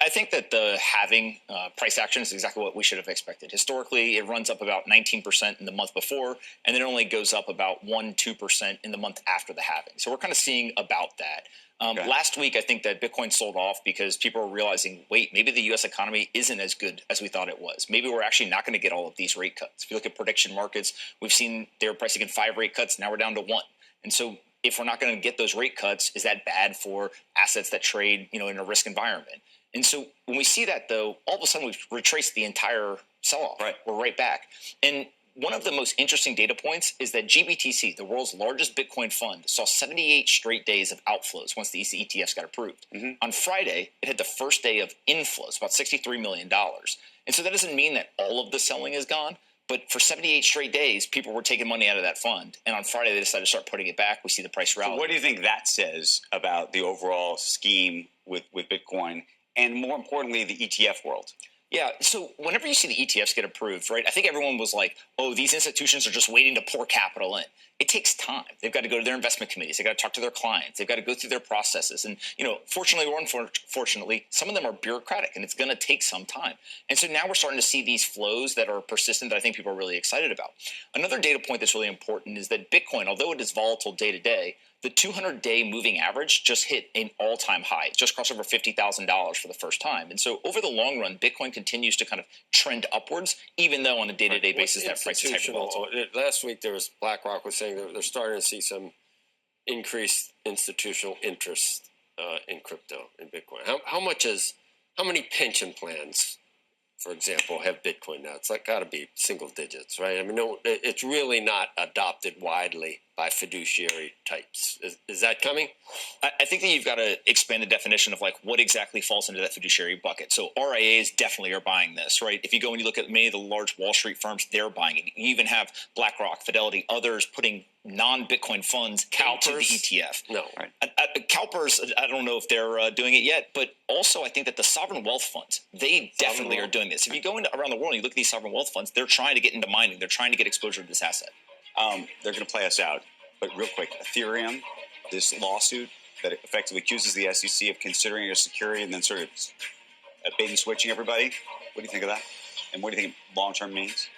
I think that the halving price action is exactly what we should have expected. Historically, it runs up about 19% in the month before, and then it only goes up about 1-2% in the month after the halving. So we're kind of seeing about that. Last week, I think that Bitcoin sold off because people are realizing, wait, maybe the U.S. economy isn't as good as we thought it was. Maybe we're actually not going to get all of these rate cuts. If you look at prediction markets, we've seen they were pricing in 5 rate cuts. Now we're down to 1. And so if we're not going to get those rate cuts, is that bad for assets that trade, in a risk environment? And so when we see that, though, all of a sudden we've retraced the entire sell-off. Right. We're right back. And one of the most interesting data points is that GBTC, the world's largest Bitcoin fund, saw 78 straight days of outflows once the ETFs got approved. Mm-hmm. On Friday, it had the first day of inflows, about $63 million. And so that doesn't mean that all of the selling is gone, but for 78 straight days, people were taking money out of that fund. And on Friday, they decided to start putting it back. We see the price rally. So what do you think that says about the overall scheme with Bitcoin and, more importantly, the ETF world? Yeah, so whenever you see the ETFs get approved, right, I think everyone was like, oh, these institutions are just waiting to pour capital in. It takes time. They've got to go to their investment committees. They've got to talk to their clients. They've got to go through their processes. And, fortunately or unfortunately, some of them are bureaucratic, and it's going to take some time. And so now we're starting to see these flows that are persistent that I think people are really excited about. Another data point that's really important is that Bitcoin, although it is volatile day to day, the 200-day moving average just hit an all-time high, just crossed over $50,000 for the first time. And so over the long run, Bitcoin continues to kind of trend upwards, even though on a day-to-day basis that price is hyper volatile. Last week, BlackRock was saying they're starting to see some increased institutional interest in crypto, in Bitcoin. How many pension plans, for example, have Bitcoin now? It's got to be single digits, right? I mean, no, it's really not adopted widely by fiduciary types. Is that coming? I think that you've got to expand the definition of what exactly falls into that fiduciary bucket. So RIAs definitely are buying this, right? If you go and you look at many of the large Wall Street firms, they're buying it. You even have BlackRock, Fidelity, others putting non-Bitcoin funds into the ETF. No. Right. CalPERS, I don't know if they're doing it yet, but also I think that the sovereign wealth funds, they definitely are doing this. If you go around the world and you look at these sovereign wealth funds, they're trying to get into mining. They're trying to get exposure to this asset. They're going to play us out. But real quick, Ethereum, this lawsuit that effectively accuses the SEC of considering it a security and then sort of bait and switching everybody. What do you think of that? And what do you think long-term means?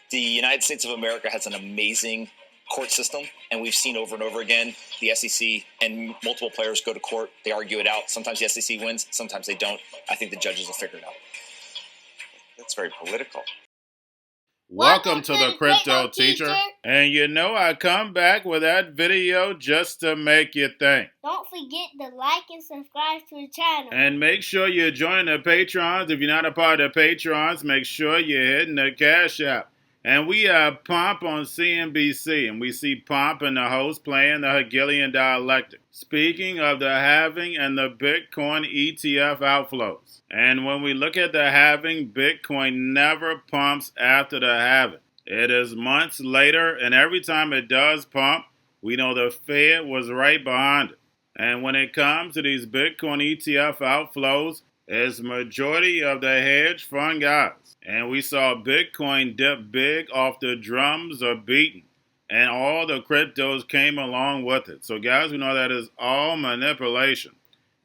The United States of America has an amazing court system, and we've seen over and over again the SEC and multiple players go to court. They argue it out. Sometimes the SEC wins, sometimes they don't. I think the judges will figure it out. That's very political. Welcome to the Crypto Teacher. And I come back with that video just to make you think. Don't forget to like and subscribe to the channel. And make sure you join the Patrons. If you're not a part of the Patrons, make sure you're hitting the Cash App. And we have Pomp on CNBC, and we see Pomp and the host playing the Hegelian dialectic, speaking of the halving and the Bitcoin ETF outflows. And when we look at the halving, Bitcoin never pumps after the halving. It is months later, and every time it does pump, we know the Fed was right behind it. And when it comes to these Bitcoin ETF outflows, it's majority of the hedge fund guys. And we saw Bitcoin dip big off the drums of beating. And all the cryptos came along with it. So guys, we know that is all manipulation.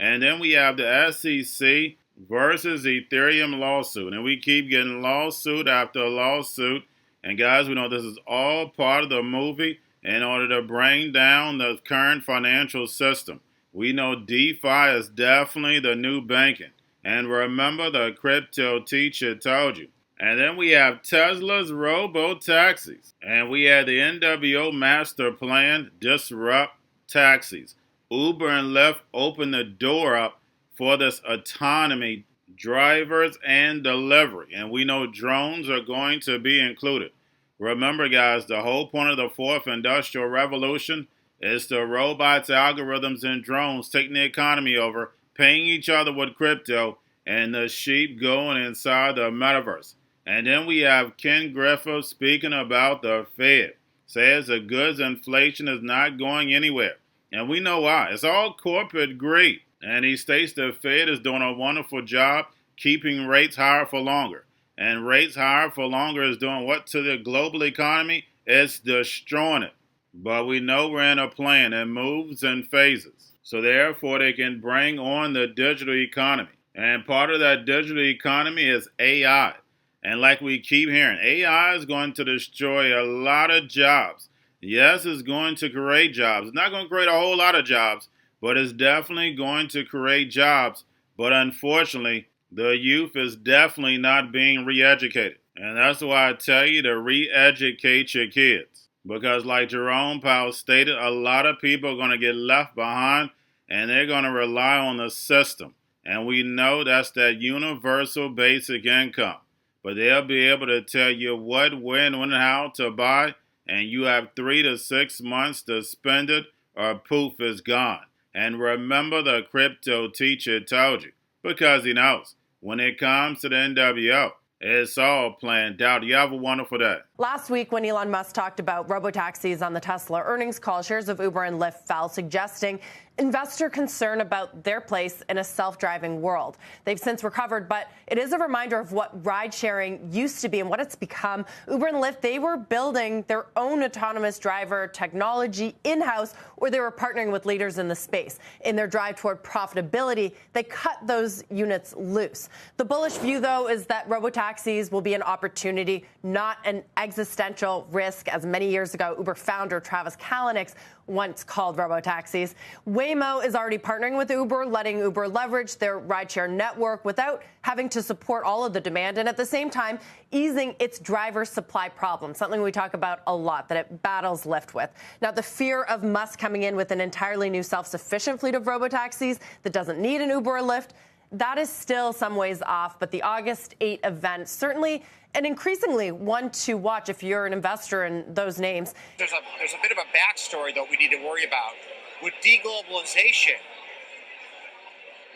And then we have the SEC versus Ethereum lawsuit. And we keep getting lawsuit after lawsuit. And guys, we know this is all part of the movie in order to bring down the current financial system. We know DeFi is definitely the new banking. And remember, the Crypto Teacher told you. And then we have Tesla's Robotaxi'S. And we had the NWO master plan, disrupt taxis. Uber and Lyft open the door up for this autonomy, drivers and delivery. And we know drones are going to be included. Remember, guys, the whole point of the fourth industrial revolution is the robots, algorithms, and drones taking the economy over, paying each other with crypto, and the sheep going inside the metaverse. And then we have Ken Griffith speaking about the Fed. Says the goods inflation is not going anywhere. And we know why. It's all corporate greed. And he states the Fed is doing a wonderful job keeping rates higher for longer. And rates higher for longer is doing what to the global economy? It's destroying it. But we know we're in a plan. It moves in phases. So therefore, they can bring on the digital economy. And part of that digital economy is AI. And like we keep hearing, AI is going to destroy a lot of jobs. Yes, it's going to create jobs. It's not going to create a whole lot of jobs, but it's definitely going to create jobs. But unfortunately, the youth is definitely not being re-educated. And that's why I tell you to re-educate your kids. Because like Jerome Powell stated, a lot of people are going to get left behind and they're going to rely on the system. And we know that's that universal basic income. But they'll be able to tell you what, when, and how to buy, and you have 3 to 6 months to spend it, or poof, it's gone. And remember, the crypto teacher told you, because he knows when it comes to the NWO, it's all planned out. You have a wonderful day. Last week, when Elon Musk talked about robotaxis on the Tesla earnings call, shares of Uber and Lyft fell, suggesting investor concern about their place in a self-driving world. They've since recovered, but it is a reminder of what ride-sharing used to be and what it's become. Uber and Lyft, they were building their own autonomous driver technology in-house, or they were partnering with leaders in the space. In their drive toward profitability, they cut those units loose. The bullish view, though, is that robotaxis will be an opportunity, not an existential risk, as many years ago Uber founder Travis Kalanick once called robotaxis. Waymo is already partnering with Uber, letting Uber leverage their rideshare network without having to support all of the demand, and at the same time easing its driver supply problem, something we talk about a lot, that it battles Lyft with. Now, the fear of Musk coming in with an entirely new self-sufficient fleet of robotaxis that doesn't need an Uber or Lyft, that is still some ways off, but the August 8 event certainly and increasingly one to watch if you're an investor in those names. There's a bit of a backstory that we need to worry about. With deglobalization,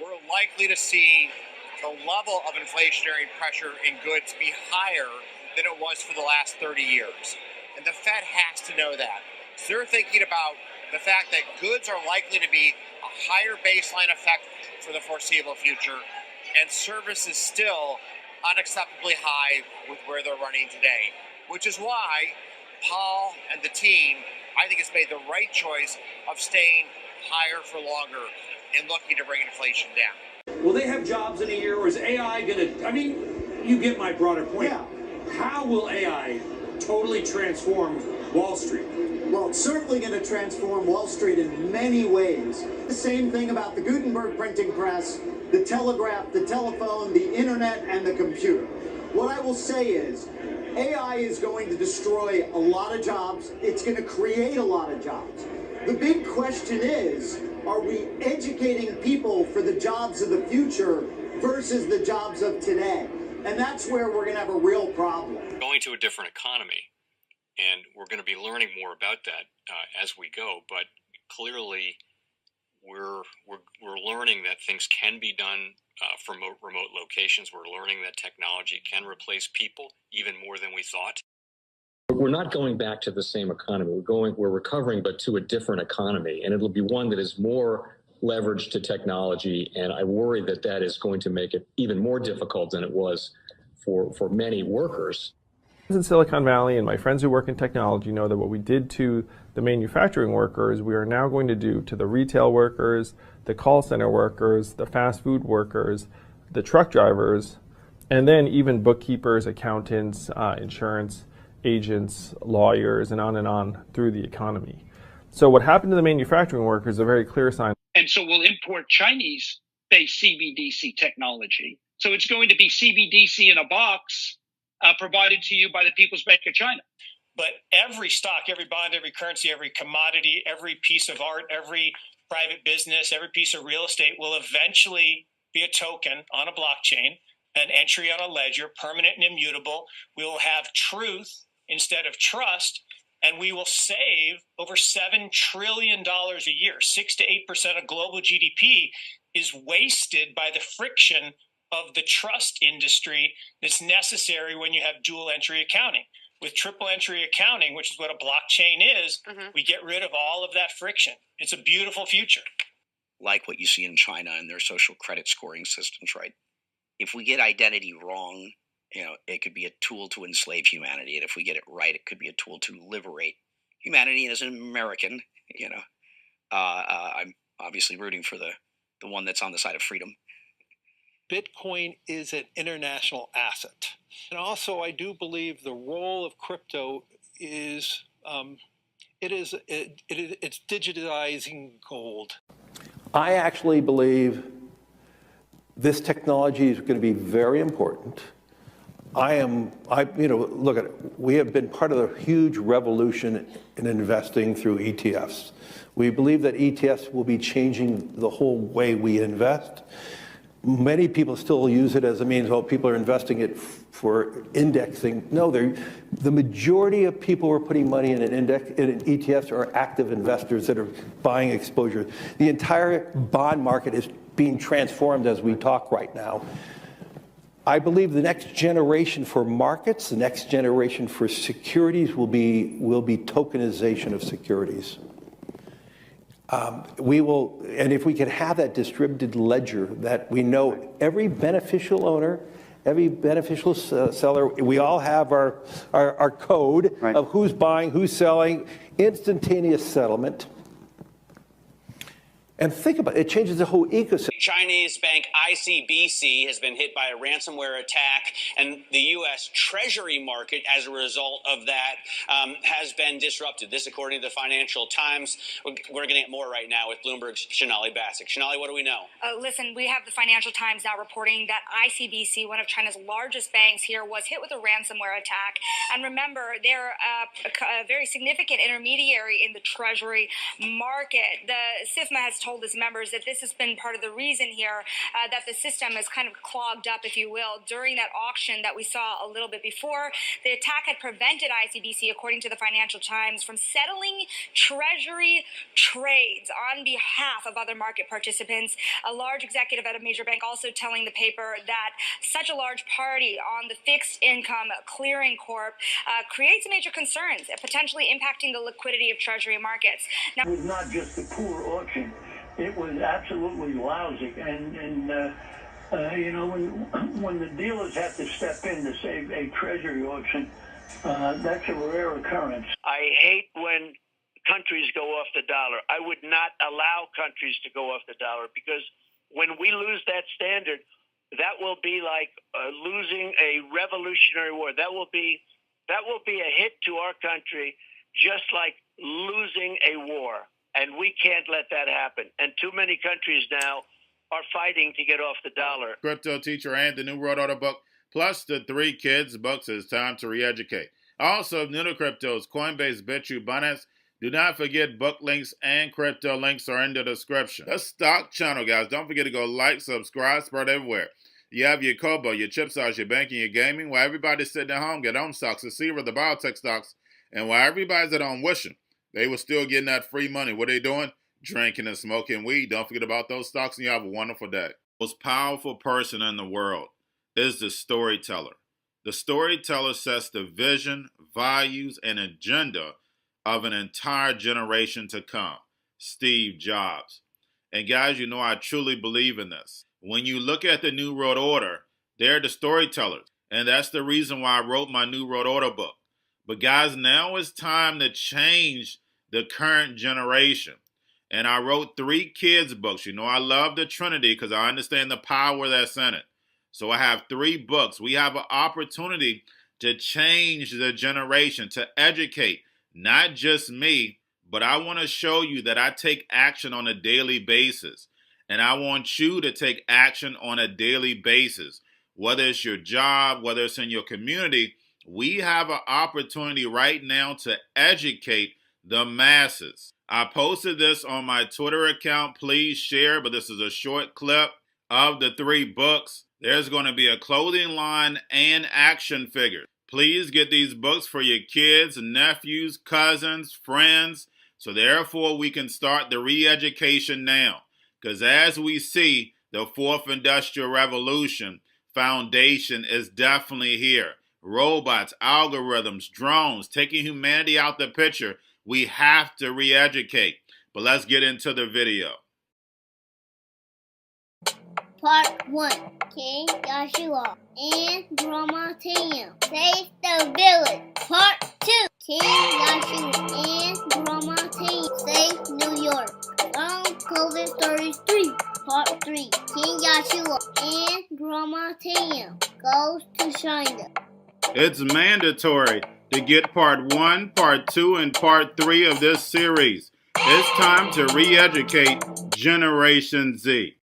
we're likely to see the level of inflationary pressure in goods be higher than it was for the last 30 years. And the Fed has to know that. So they're thinking about the fact that goods are likely to be a higher baseline effect for the foreseeable future, and services still unacceptably high with where they're running today, which is why Paul and the team, I think, has made the right choice of staying higher for longer and looking to bring inflation down. Will they have jobs in a year, or is AI going to, I mean, you get my broader point. Yeah. How will AI totally transform Wall Street? Well, it's certainly going to transform Wall Street in many ways. The same thing about the Gutenberg printing press, the telegraph, the telephone, the internet, and the computer. What I will say is, AI is going to destroy a lot of jobs. It's going to create a lot of jobs. The big question is, are we educating people for the jobs of the future versus the jobs of today? And that's where we're going to have a real problem. Going to a different economy. And we're going to be learning more about that as we go. But clearly, we're learning that things can be done from remote locations. We're learning that technology can replace people even more than we thought. We're not going back to the same economy. We're recovering, but to a different economy, and it'll be one that is more leveraged to technology. And I worry that that is going to make it even more difficult than it was for many workers. In Silicon Valley, and my friends who work in technology know that what we did to the manufacturing workers, we are now going to do to the retail workers, the call center workers, the fast food workers, the truck drivers, and then even bookkeepers, accountants, insurance agents, lawyers, and on through the economy. So what happened to the manufacturing workers is a very clear sign. And so we'll import Chinese-based CBDC technology. So it's going to be CBDC in a box, provided to you by the People's Bank of China. But every stock, every bond, every currency, every commodity, every piece of art, every private business, every piece of real estate will eventually be a token on a blockchain, an entry on a ledger, permanent and immutable. We will have truth instead of trust, and we will save over $7 trillion a year. 6 to 8% of global GDP is wasted by the friction of the trust industry that's necessary when you have dual entry accounting. With triple entry accounting, which is what a blockchain is, we get rid of all of that friction. It's a beautiful future. Like what you see in China and their social credit scoring systems, right? If we get identity wrong, it could be a tool to enslave humanity. And if we get it right, it could be a tool to liberate humanity. And as an American, I'm obviously rooting for the one that's on the side of freedom. Bitcoin is an international asset. And also, I do believe the role of crypto is it's digitizing gold. I actually believe this technology is going to be very important. Look at it. We have been part of a huge revolution in investing through ETFs. We believe that ETFs will be changing the whole way we invest. Many people still use it as a means, well, people are investing it for indexing. No, the majority of people who are putting money in in ETFs are active investors that are buying exposure. The entire bond market is being transformed as we talk right now. I believe the next generation for markets, the next generation for securities will be tokenization of securities. And if we could have that distributed ledger that we know every beneficial owner, every beneficial seller, we all have our code of who's buying, who's selling, instantaneous settlement. And think about it, it changes the whole ecosystem. Chinese bank ICBC has been hit by a ransomware attack, and the U.S. Treasury market, as a result of that, has been disrupted. This, according to the Financial Times. We're getting it more right now with Bloomberg's Sonali Basak. Sonali, what do we know? Listen, we have the Financial Times now reporting that ICBC, one of China's largest banks here, was hit with a ransomware attack. And remember, they're a very significant intermediary in the Treasury market. The SIFMA has told its members that this has been part of the reason here that the system is kind of clogged up, if you will, during that auction that we saw a little bit before. The attack had prevented ICBC, according to the Financial Times, from settling Treasury trades on behalf of other market participants. A large executive at a major bank also telling the paper that such a large party on the fixed income clearing corp creates major concerns, potentially impacting the liquidity of Treasury markets. Now, it was not just a poor auction. It was absolutely lousy, and when the dealers have to step in to save a treasury auction, that's a rare occurrence. I hate when countries go off the dollar. I would not allow countries to go off the dollar, because when we lose that standard, that will be like losing a revolutionary war. That will be a hit to our country, just like losing a war. And we can't let that happen. And too many countries now are fighting to get off the dollar. Crypto Teacher and the new World Order book, plus the 3 kids books. It's time to re-educate. Also, new to cryptos, Coinbase, Bitrue, Binance. Do not forget book links and crypto links are in the description. The stock channel, guys. Don't forget to go like, subscribe, spread everywhere. You have your Kobo, your chip stocks, your banking, your gaming. While everybody's sitting at home, get on stocks, the Seaver, the biotech stocks. And while everybody's at home wishing they were still getting that free money, what are they doing? Drinking and smoking weed. Don't forget about those stocks, and you have a wonderful day. The most powerful person in the world is the storyteller. The storyteller sets the vision, values, and agenda of an entire generation to come. Steve Jobs. And guys, you know I truly believe in this. When you look at the New World Order, they're the storytellers. And that's the reason why I wrote my New World Order book. But guys, now it's time to change the current generation. And I wrote 3 kids books. You know, I love the Trinity because I understand the power that's in it. So I have 3 books. We have an opportunity to change the generation, to educate, not just me, but I want to show you that I take action on a daily basis. And I want you to take action on a daily basis. Whether it's your job, whether it's in your community, we have an opportunity right now to educate the masses. I posted this on my Twitter account. Please share, but this is a short clip of the 3 books. There's going to be a clothing line and action figures. Please get these books for your kids, nephews, cousins, friends, so therefore we can start the re-education now. Because as we see, the 4th Industrial Revolution foundation is definitely here. Robots, algorithms, drones, taking humanity out the picture. We have to re-educate. But let's get into the video. Part 1. King Joshua and Robotaxi'S save the village. Part 2. King Joshua and Robotaxi'S save New York from COVID 33, Part 3. King Joshua and Grandma Tam goes to China. It's mandatory to get part 1, part 2, and part 3 of this series. It's time to re-educate Generation Z.